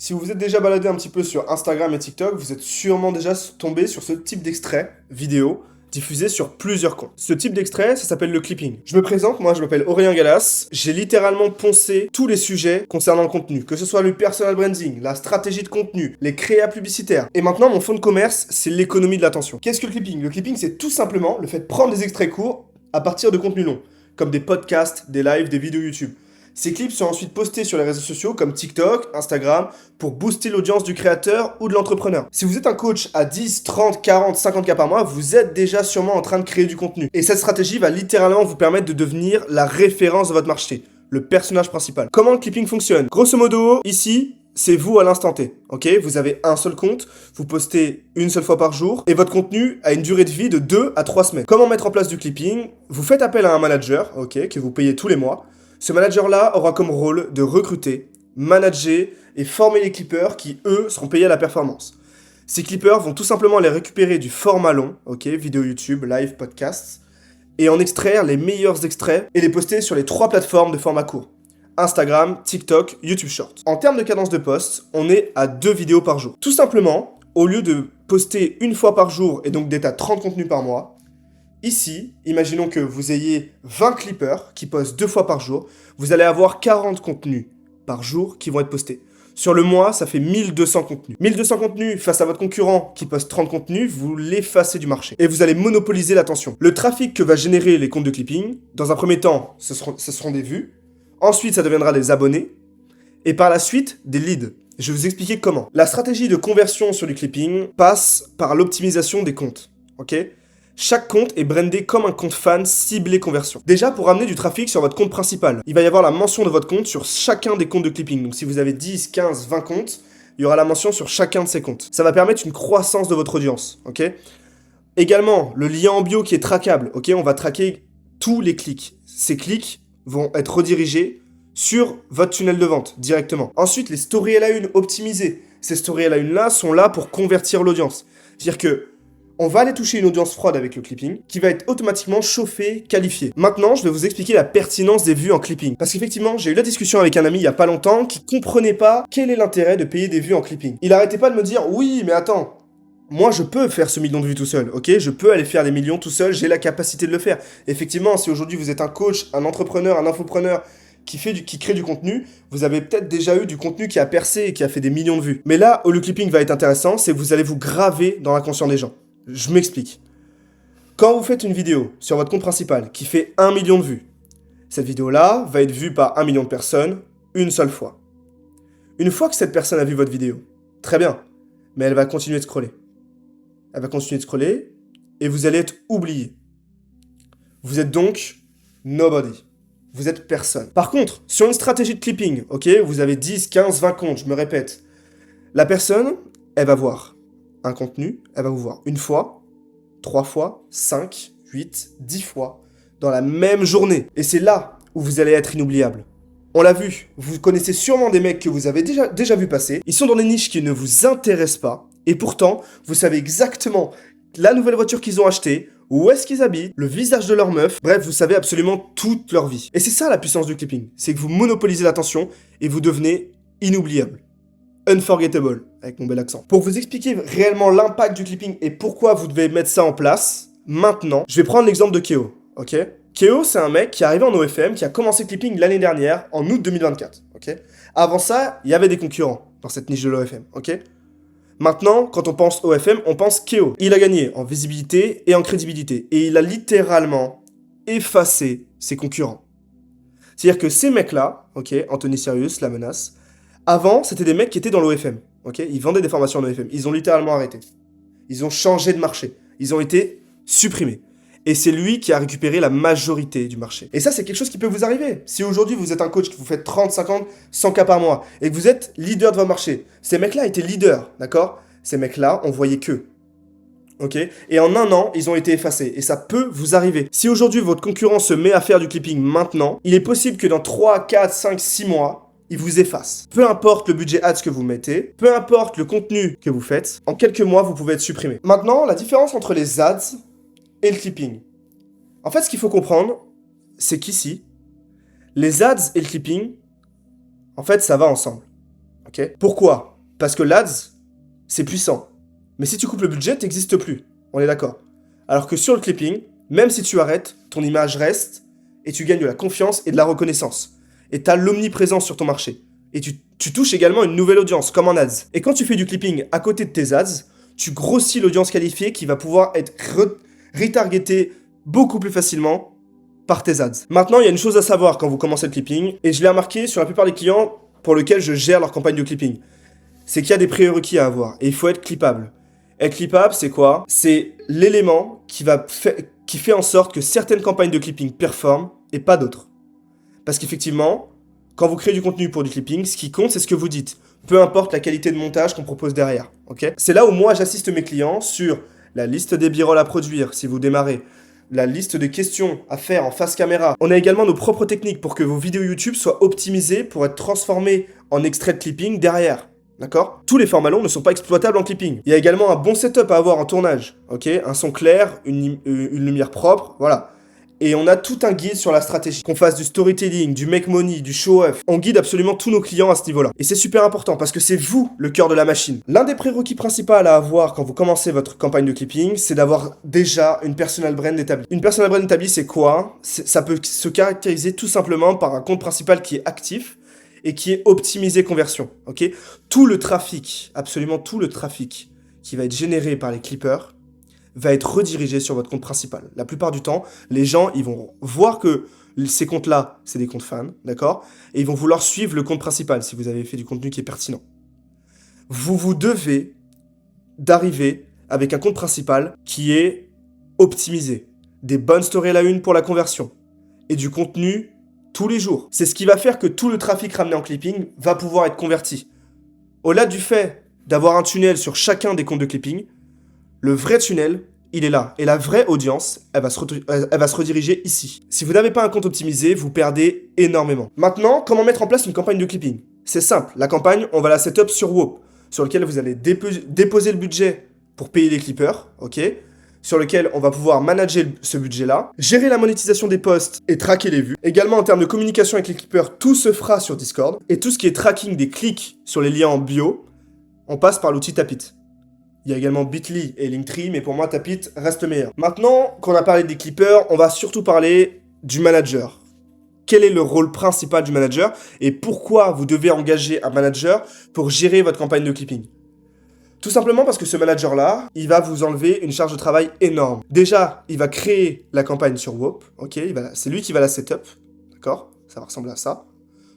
Si vous vous êtes déjà baladé un petit peu sur Instagram et TikTok, vous êtes sûrement déjà tombé sur ce type d'extrait vidéo diffusé sur plusieurs comptes. Ce type d'extrait, ça s'appelle le clipping. Je me présente, moi je m'appelle Aurélien Gallas. J'ai littéralement poncé tous les sujets concernant le contenu, que ce soit le personal branding, la stratégie de contenu, les créas publicitaires. Et maintenant, mon fonds de commerce, c'est l'économie de l'attention. Qu'est-ce que le clipping? Le clipping, c'est tout simplement le fait de prendre des extraits courts à partir de contenus longs, comme des podcasts, des lives, des vidéos YouTube. Ces clips sont ensuite postés sur les réseaux sociaux comme TikTok, Instagram, pour booster l'audience du créateur ou de l'entrepreneur. Si vous êtes un coach à 10, 30, 40, 50K par mois, vous êtes déjà sûrement en train de créer du contenu. Et cette stratégie va littéralement vous permettre de devenir la référence de votre marché, le personnage principal. Comment le clipping fonctionne? Grosso modo, ici, c'est vous à l'instant T, ok? Vous avez un seul compte, vous postez une seule fois par jour, et votre contenu a une durée de vie de 2 à 3 semaines. Comment mettre en place du clipping? Vous faites appel à un manager, ok, que vous payez tous les mois. Ce manager-là aura comme rôle de recruter, manager et former les clippers qui, eux, seront payés à la performance. Ces clippers vont tout simplement les récupérer du format long, ok, vidéo YouTube, live, podcasts, et en extraire les meilleurs extraits et les poster sur les 3 plateformes de format court. Instagram, TikTok, YouTube Short. En termes de cadence de poste, on est à 2 vidéos par jour. Tout simplement, au lieu de poster une fois par jour et donc d'être à 30 contenus par mois, ici, imaginons que vous ayez 20 clippers qui postent 2 fois par jour, vous allez avoir 40 contenus par jour qui vont être postés. Sur le mois, ça fait 1200 contenus. 1200 contenus face à votre concurrent qui poste 30 contenus, vous l'effacez du marché. Et vous allez monopoliser l'attention. Le trafic que va générer les comptes de clipping, dans un premier temps, ce seront des vues. Ensuite, ça deviendra des abonnés. Et par la suite, des leads. Je vais vous expliquer comment. La stratégie de conversion sur du clipping passe par l'optimisation des comptes. Ok ? Chaque compte est brandé comme un compte fan ciblé conversion. Déjà, pour amener du trafic sur votre compte principal, il va y avoir la mention de votre compte sur chacun des comptes de clipping. Donc si vous avez 10, 15, 20 comptes, il y aura la mention sur chacun de ces comptes. Ça va permettre une croissance de votre audience, ok? Également, le lien en bio qui est traquable, ok? On va traquer tous les clics. Ces clics vont être redirigés sur votre tunnel de vente directement. Ensuite, les stories à la une optimisées. Ces stories à la une là sont là pour convertir l'audience. C'est-à-dire que on va aller toucher une audience froide avec le clipping, qui va être automatiquement chauffée, qualifiée. Maintenant, je vais vous expliquer la pertinence des vues en clipping. Parce qu'effectivement, j'ai eu la discussion avec un ami il y a pas longtemps qui comprenait pas quel est l'intérêt de payer des vues en clipping. Il arrêtait pas de me dire, oui, mais attends, moi je peux faire ce million de vues tout seul, ok? Je peux aller faire des millions tout seul, j'ai la capacité de le faire. Effectivement, si aujourd'hui vous êtes un coach, un entrepreneur, un infopreneur, qui crée du contenu, vous avez peut-être déjà eu du contenu qui a percé et qui a fait des millions de vues. Mais là où le clipping va être intéressant, c'est que vous allez vous graver dans l'inconscient des gens. Je m'explique. Quand vous faites une vidéo sur votre compte principal qui fait 1 million de vues, cette vidéo-là va être vue par 1 million de personnes une seule fois. Une fois que cette personne a vu votre vidéo, très bien, mais elle va continuer de scroller. Elle va continuer de scroller et vous allez être oublié. Vous êtes donc nobody. Vous êtes personne. Par contre, sur une stratégie de clipping, ok, vous avez 10, 15, 20 comptes, je me répète, la personne, elle va voir un contenu, elle va vous voir une fois, 3 fois, 5, 8, 10 fois, dans la même journée. Et c'est là où vous allez être inoubliable. On l'a vu, vous connaissez sûrement des mecs que vous avez déjà vu passer, ils sont dans des niches qui ne vous intéressent pas, et pourtant, vous savez exactement la nouvelle voiture qu'ils ont achetée, où est-ce qu'ils habitent, le visage de leur meuf, bref, vous savez absolument toute leur vie. Et c'est ça la puissance du clipping, c'est que vous monopolisez l'attention et vous devenez inoubliable. Unforgettable, avec mon bel accent. Pour vous expliquer réellement l'impact du clipping et pourquoi vous devez mettre ça en place, maintenant, je vais prendre l'exemple de Keo, ok? Keo, c'est un mec qui est arrivé en OFM, qui a commencé le clipping l'année dernière, en août 2024, ok? Avant ça, il y avait des concurrents dans cette niche de l'OFM, ok? Maintenant, quand on pense OFM, on pense Keo. Il a gagné en visibilité et en crédibilité, et il a littéralement effacé ses concurrents. C'est-à-dire que ces mecs-là, ok, Anthony Sirius, La Menace, avant, c'était des mecs qui étaient dans l'OFM, ok? Ils vendaient des formations en OFM. Ils ont littéralement arrêté. Ils ont changé de marché. Ils ont été supprimés. Et c'est lui qui a récupéré la majorité du marché. Et ça, c'est quelque chose qui peut vous arriver. Si aujourd'hui, vous êtes un coach, que vous faites 30, 50, 100 cas par mois, et que vous êtes leader de votre marché, ces mecs-là étaient leaders, d'accord? Ces mecs-là, on voyait qu'eux. Ok? Et en un an, ils ont été effacés. Et ça peut vous arriver. Si aujourd'hui, votre concurrent se met à faire du clipping maintenant, il est possible que dans 3, 4, 5, 6 mois, il vous efface. Peu importe le budget ads que vous mettez, peu importe le contenu que vous faites, en quelques mois, vous pouvez être supprimé. Maintenant, la différence entre les ads et le clipping. En fait, ce qu'il faut comprendre, c'est qu'ici, les ads et le clipping, en fait, ça va ensemble. ok? Pourquoi? Parce que l'Ads, c'est puissant. Mais si tu coupes le budget, t'existes plus. On est d'accord. Alors que sur le clipping, même si tu arrêtes, ton image reste et tu gagnes de la confiance et de la reconnaissance. Et tu as l'omniprésence sur ton marché. Et tu touches également une nouvelle audience, comme en ads. Et quand tu fais du clipping à côté de tes ads, tu grossis l'audience qualifiée qui va pouvoir être retargetée beaucoup plus facilement par tes ads. Maintenant, il y a une chose à savoir quand vous commencez le clipping, et je l'ai remarqué sur la plupart des clients pour lesquels je gère leur campagne de clipping. C'est qu'il y a des prérequis à avoir, et il faut être clippable. Être clippable, c'est quoi? C'est l'élément qui fait en sorte que certaines campagnes de clipping performent et pas d'autres. Parce qu'effectivement, quand vous créez du contenu pour du clipping, ce qui compte, c'est ce que vous dites. Peu importe la qualité de montage qu'on propose derrière. Okay, c'est là où moi, j'assiste mes clients sur la liste des b-rolls à produire, si vous démarrez, la liste de questions à faire en face caméra. On a également nos propres techniques pour que vos vidéos YouTube soient optimisées pour être transformées en extrait de clipping derrière. D'accord? Tous les formats longs ne sont pas exploitables en clipping. Il y a également un bon setup à avoir en tournage. Ok? Un son clair, une lumière propre, voilà. Et on a tout un guide sur la stratégie. Qu'on fasse du storytelling, du make money, du show-off. On guide absolument tous nos clients à ce niveau-là. Et c'est super important parce que c'est vous le cœur de la machine. L'un des prérequis principaux à avoir quand vous commencez votre campagne de clipping, c'est d'avoir déjà une personal brand établie. Une personal brand établie, c'est quoi? Ça peut se caractériser tout simplement par un compte principal qui est actif et qui est optimisé conversion. Ok? Tout le trafic, absolument tout le trafic qui va être généré par les clippers va être redirigé sur votre compte principal. La plupart du temps, les gens, ils vont voir que ces comptes-là, c'est des comptes fans, d'accord? Et ils vont vouloir suivre le compte principal si vous avez fait du contenu qui est pertinent. Vous devez d'arriver avec un compte principal qui est optimisé. Des bonnes stories à la une pour la conversion. Et du contenu tous les jours. C'est ce qui va faire que tout le trafic ramené en clipping va pouvoir être converti. Au-delà du fait d'avoir un tunnel sur chacun des comptes de clipping, le vrai tunnel, il est là. Et la vraie audience, elle va se rediriger ici. Si vous n'avez pas un compte optimisé, vous perdez énormément. Maintenant, comment mettre en place une campagne de clipping? C'est simple. La campagne, on va la setup sur Whoop, sur lequel vous allez déposer le budget pour payer les clippers, ok? Sur lequel on va pouvoir manager ce budget-là, gérer la monétisation des posts et traquer les vues. Également, en termes de communication avec les clippers, tout se fera sur Discord. Et tout ce qui est tracking des clics sur les liens en bio, on passe par l'outil Tapit. Il y a également Bitly et Linktree, mais pour moi, Tapit reste meilleur. Maintenant qu'on a parlé des clippers, on va surtout parler du manager. Quel est le rôle principal du manager et pourquoi vous devez engager un manager pour gérer votre campagne de clipping? Tout simplement parce que ce manager-là, il va vous enlever une charge de travail énorme. Déjà, il va créer la campagne sur Whoop, ok? C'est lui qui va la setup, d'accord? Ça va ressembler à ça.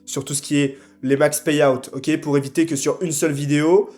Sur tout ce qui est les max payout, ok? Pour éviter que sur une seule vidéo,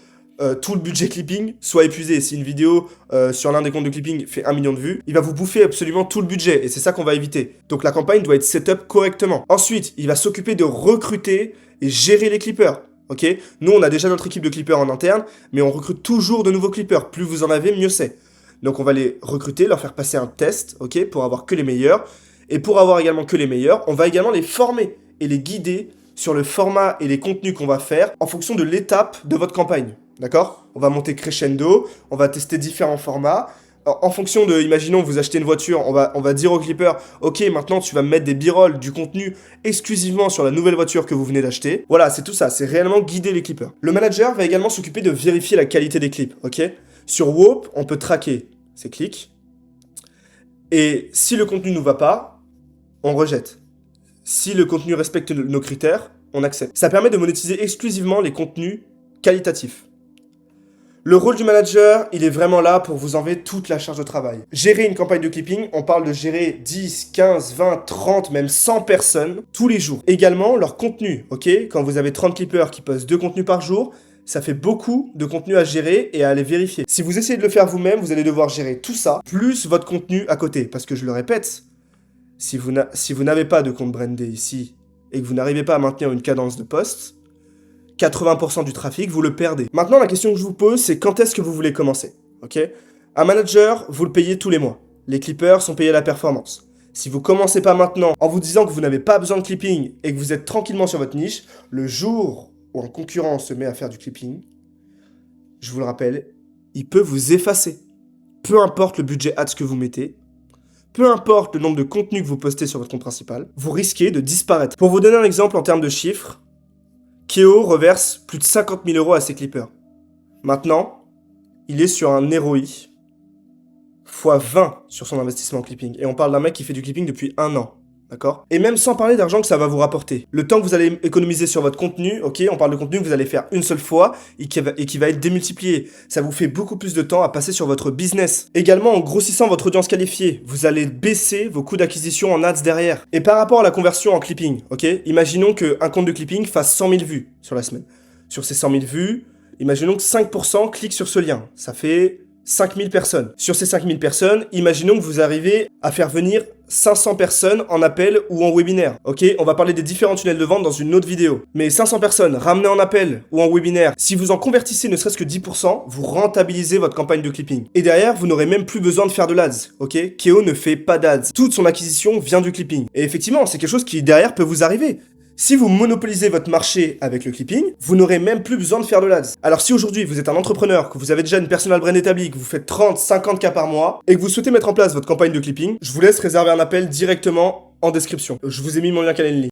tout le budget clipping soit épuisé. Si une vidéo sur l'un des comptes de clipping fait 1 million de vues, il va vous bouffer absolument tout le budget et c'est ça qu'on va éviter. Donc la campagne doit être setup correctement. Ensuite, il va s'occuper de recruter et gérer les clippers. Ok? Nous, on a déjà notre équipe de clippers en interne, mais on recrute toujours de nouveaux clippers. Plus vous en avez, mieux c'est. Donc on va les recruter, leur faire passer un test, ok? Pour avoir que les meilleurs. Et pour avoir également que les meilleurs, on va également les former et les guider sur le format et les contenus qu'on va faire en fonction de l'étape de votre campagne. D'accord? On va monter crescendo, on va tester différents formats. En fonction de, imaginons, vous achetez une voiture, on va dire au clipper, ok, maintenant tu vas me mettre des b-rolls, du contenu exclusivement sur la nouvelle voiture que vous venez d'acheter. Voilà, c'est tout ça, c'est réellement guider les clippers. Le manager va également s'occuper de vérifier la qualité des clips, ok? Sur Whoop, on peut traquer ces clics. Et si le contenu ne nous va pas, on rejette. Si le contenu respecte nos critères, on accepte. Ça permet de monétiser exclusivement les contenus qualitatifs. Le rôle du manager, il est vraiment là pour vous enlever toute la charge de travail. Gérer une campagne de clipping, on parle de gérer 10, 15, 20, 30, même 100 personnes tous les jours. Également, leur contenu, ok? Quand vous avez 30 clippers qui postent 2 contenus par jour, ça fait beaucoup de contenu à gérer et à aller vérifier. Si vous essayez de le faire vous-même, vous allez devoir gérer tout ça, plus votre contenu à côté. Parce que je le répète, si vous n'avez pas de compte brandé ici et que vous n'arrivez pas à maintenir une cadence de post, 80% du trafic, vous le perdez. Maintenant, la question que je vous pose, c'est quand est-ce que vous voulez commencer, ok? Un manager, vous le payez tous les mois. Les clippers sont payés à la performance. Si vous commencez pas maintenant en vous disant que vous n'avez pas besoin de clipping et que vous êtes tranquillement sur votre niche, le jour où un concurrent se met à faire du clipping, je vous le rappelle, il peut vous effacer. Peu importe le budget ads que vous mettez, peu importe le nombre de contenus que vous postez sur votre compte principal, vous risquez de disparaître. Pour vous donner un exemple en termes de chiffres, Keo reverse plus de 50 000 euros à ses clippers. Maintenant, il est sur un ROI fois 20 sur son investissement en clipping. Et on parle d'un mec qui fait du clipping depuis 1 an. D'accord? Et même sans parler d'argent que ça va vous rapporter. Le temps que vous allez économiser sur votre contenu, ok, on parle de contenu que vous allez faire une seule fois et qui va être démultiplié. Ça vous fait beaucoup plus de temps à passer sur votre business. Également, en grossissant votre audience qualifiée, vous allez baisser vos coûts d'acquisition en ads derrière. Et par rapport à la conversion en clipping, ok, imaginons qu'un compte de clipping fasse 100 000 vues sur la semaine. Sur ces 100 000 vues, imaginons que 5% cliquent sur ce lien. Ça fait 5000 personnes. Sur ces 5000 personnes, imaginons que vous arrivez à faire venir 500 personnes en appel ou en webinaire. Ok, on va parler des différents tunnels de vente dans une autre vidéo. Mais 500 personnes ramenées en appel ou en webinaire, si vous en convertissez ne serait-ce que 10%, vous rentabilisez votre campagne de clipping. Et derrière, vous n'aurez même plus besoin de faire de l'ads. Ok, Keo ne fait pas d'ads. Toute son acquisition vient du clipping. Et effectivement, c'est quelque chose qui derrière peut vous arriver. Si vous monopolisez votre marché avec le clipping, vous n'aurez même plus besoin de faire de l'ads. Alors si aujourd'hui vous êtes un entrepreneur, que vous avez déjà une personal brand établie, que vous faites 30, 50 cas par mois, et que vous souhaitez mettre en place votre campagne de clipping, je vous laisse réserver un appel directement en description. Je vous ai mis mon lien Calendly.